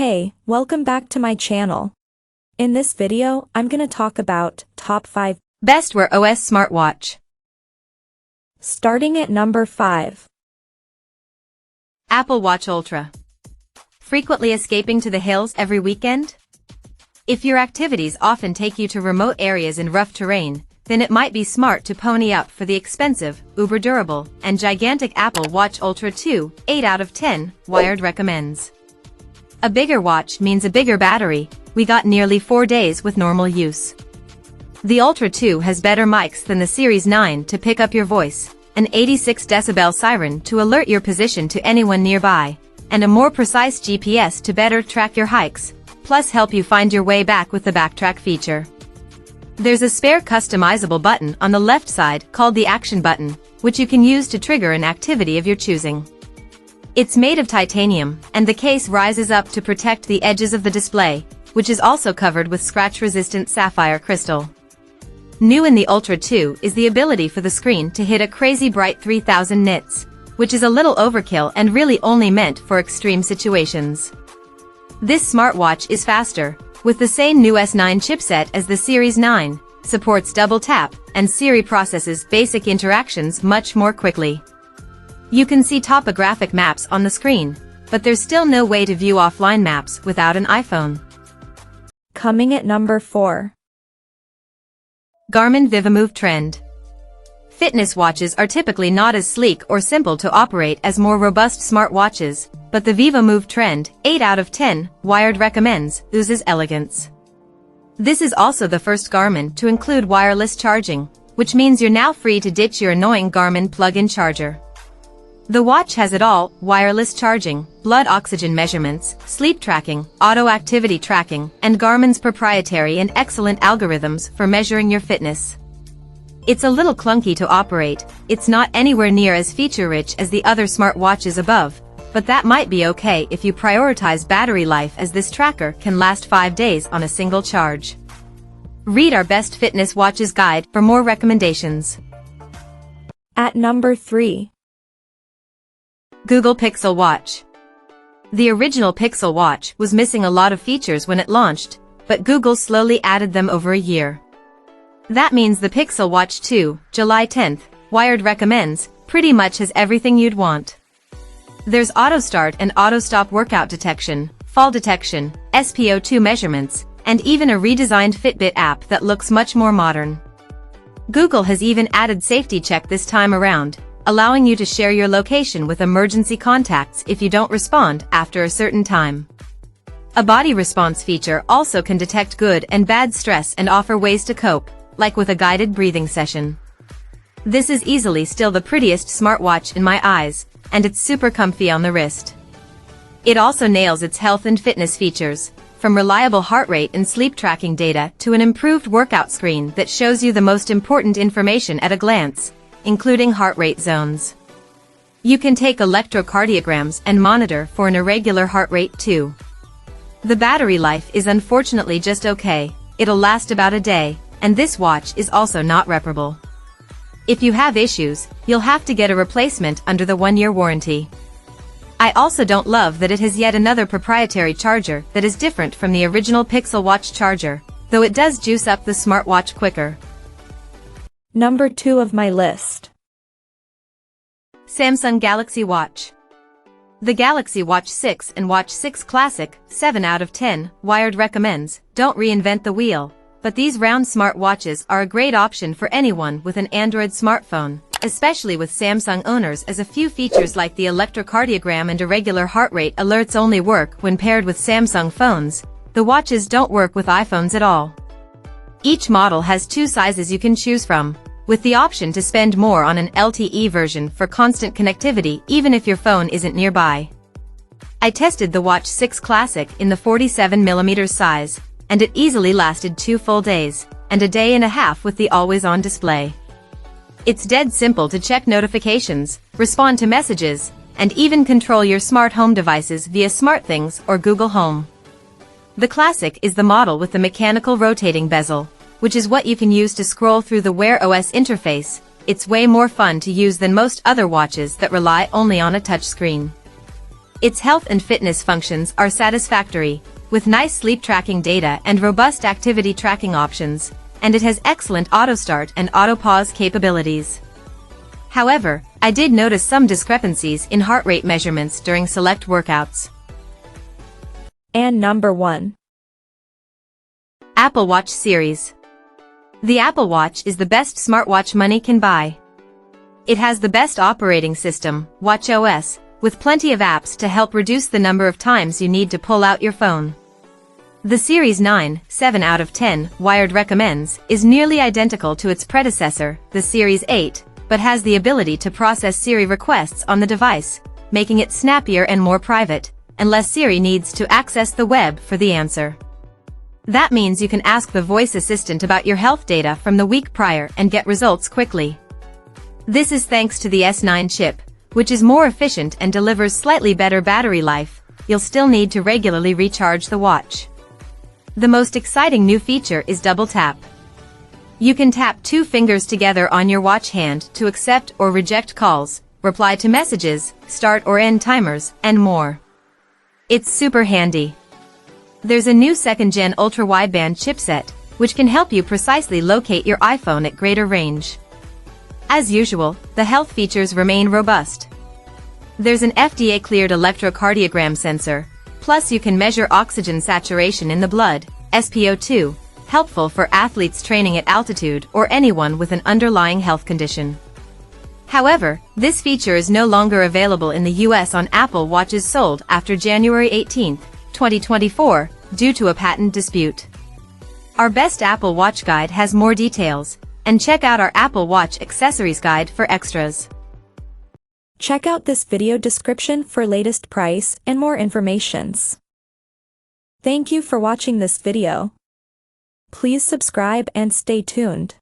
Hey, welcome back to my channel. In this video, I'm gonna talk about top 5 best Wear OS Smartwatch. Starting at number 5. Apple Watch Ultra. Frequently escaping to the hills every weekend? If your activities often take you to remote areas in rough terrain, then it might be smart to pony up for the expensive, uber durable, and gigantic Apple Watch Ultra 2, 8 out of 10, Wired recommends. A bigger watch means a bigger battery. We got nearly 4 days with normal use. The Ultra 2 has better mics than the Series 9 to pick up your voice, an 86 decibel siren to alert your position to anyone nearby, and a more precise GPS to better track your hikes, plus help you find your way back with the backtrack feature. There's a spare customizable button on the left side called the Action button, which you can use to trigger an activity of your choosing. It's made of titanium, and the case rises up to protect the edges of the display, which is also covered with scratch-resistant sapphire crystal. New in the Ultra 2 is the ability for the screen to hit a crazy bright 3000 nits, which is a little overkill and really only meant for extreme situations. This smartwatch is faster, with the same new S9 chipset as the Series 9, supports double tap, and Siri processes basic interactions much more quickly. You can see topographic maps on the screen, but there's still no way to view offline maps without an iPhone. Coming at number 4. Garmin vívomove Trend. Fitness watches are typically not as sleek or simple to operate as more robust smartwatches, but the vívomove Trend, 8 out of 10, Wired recommends, oozes elegance. This is also the first Garmin to include wireless charging, which means you're now free to ditch your annoying Garmin plug-in charger. The watch has it all: wireless charging, blood oxygen measurements, sleep tracking, auto activity tracking, and Garmin's proprietary and excellent algorithms for measuring your fitness. It's a little clunky to operate. It's not anywhere near as feature-rich as the other smartwatches above, but that might be okay if you prioritize battery life, as this tracker can last 5 days on a single charge. Read our Best Fitness Watches guide for more recommendations. At number 3. Google Pixel Watch. The original Pixel Watch was missing a lot of features when it launched, but Google slowly added them over a year. That means the Pixel Watch 2, July 10th, Wired recommends, pretty much has everything you'd want. There's auto start and auto stop workout detection, fall detection, SpO2 measurements, and even a redesigned Fitbit app that looks much more modern. Google has even added Safety Check this time around, allowing you to share your location with emergency contacts if you don't respond after a certain time. A body response feature also can detect good and bad stress and offer ways to cope, like with a guided breathing session. This is easily still the prettiest smartwatch in my eyes, and it's super comfy on the wrist. It also nails its health and fitness features, from reliable heart rate and sleep tracking data to an improved workout screen that shows you the most important information at a glance, including heart rate zones. You can take electrocardiograms and monitor for an irregular heart rate too. The battery life is unfortunately just okay. It'll last about a day, and this watch is also not reparable. If you have issues, you'll have to get a replacement under the 1-year warranty. I also don't love that it has yet another proprietary charger that is different from the original Pixel Watch charger, though it does juice up the smartwatch quicker. Number 2 of my list. Samsung Galaxy Watch. The Galaxy Watch 6 and Watch 6 Classic, 7 out of 10, Wired recommends, don't reinvent the wheel, but these round smartwatches are a great option for anyone with an Android smartphone, especially with Samsung owners, as a few features like the electrocardiogram and irregular heart rate alerts only work when paired with Samsung phones. The watches don't work with iPhones at all. Each model has 2 sizes you can choose from, with the option to spend more on an LTE version for constant connectivity even if your phone isn't nearby. I tested the Watch 6 Classic in the 47mm size, and it easily lasted 2 full days, and a day and a half with the always-on display. It's dead simple to check notifications, respond to messages, and even control your smart home devices via SmartThings or Google Home. The Classic is the model with the mechanical rotating bezel, which is what you can use to scroll through the Wear OS interface. It's way more fun to use than most other watches that rely only on a touchscreen. Its health and fitness functions are satisfactory, with nice sleep tracking data and robust activity tracking options, and it has excellent auto start and auto pause capabilities. However, I did notice some discrepancies in heart rate measurements during select workouts. And number 1. Apple Watch series. The Apple Watch is the best smartwatch money can buy. It has the best operating system, Watch OS, with plenty of apps to help reduce the number of times you need to pull out your phone. The Series 9, 7 out of 10, Wired recommends, is nearly identical to its predecessor, the Series 8, but has the ability to process Siri requests on the device, making it snappier and more private, unless Siri needs to access the web for the answer. That means you can ask the voice assistant about your health data from the week prior and get results quickly. This is thanks to the S9 chip, which is more efficient and delivers slightly better battery life. You'll still need to regularly recharge the watch. The most exciting new feature is double tap. You can tap 2 fingers together on your watch hand to accept or reject calls, reply to messages, start or end timers, and more. It's super handy. There's a new 2nd Gen ultra-wideband chipset, which can help you precisely locate your iPhone at greater range. As usual, the health features remain robust. There's an FDA-cleared electrocardiogram sensor, plus you can measure oxygen saturation in the blood, SpO2, helpful for athletes training at altitude or anyone with an underlying health condition. However, this feature is no longer available in the US on Apple Watches sold after January 18, 2024, due to a patent dispute. Our best Apple Watch guide has more details, and check out our Apple Watch accessories guide for extras. Check out this video description for latest price and more informations. Thank you for watching this video. Please subscribe and stay tuned.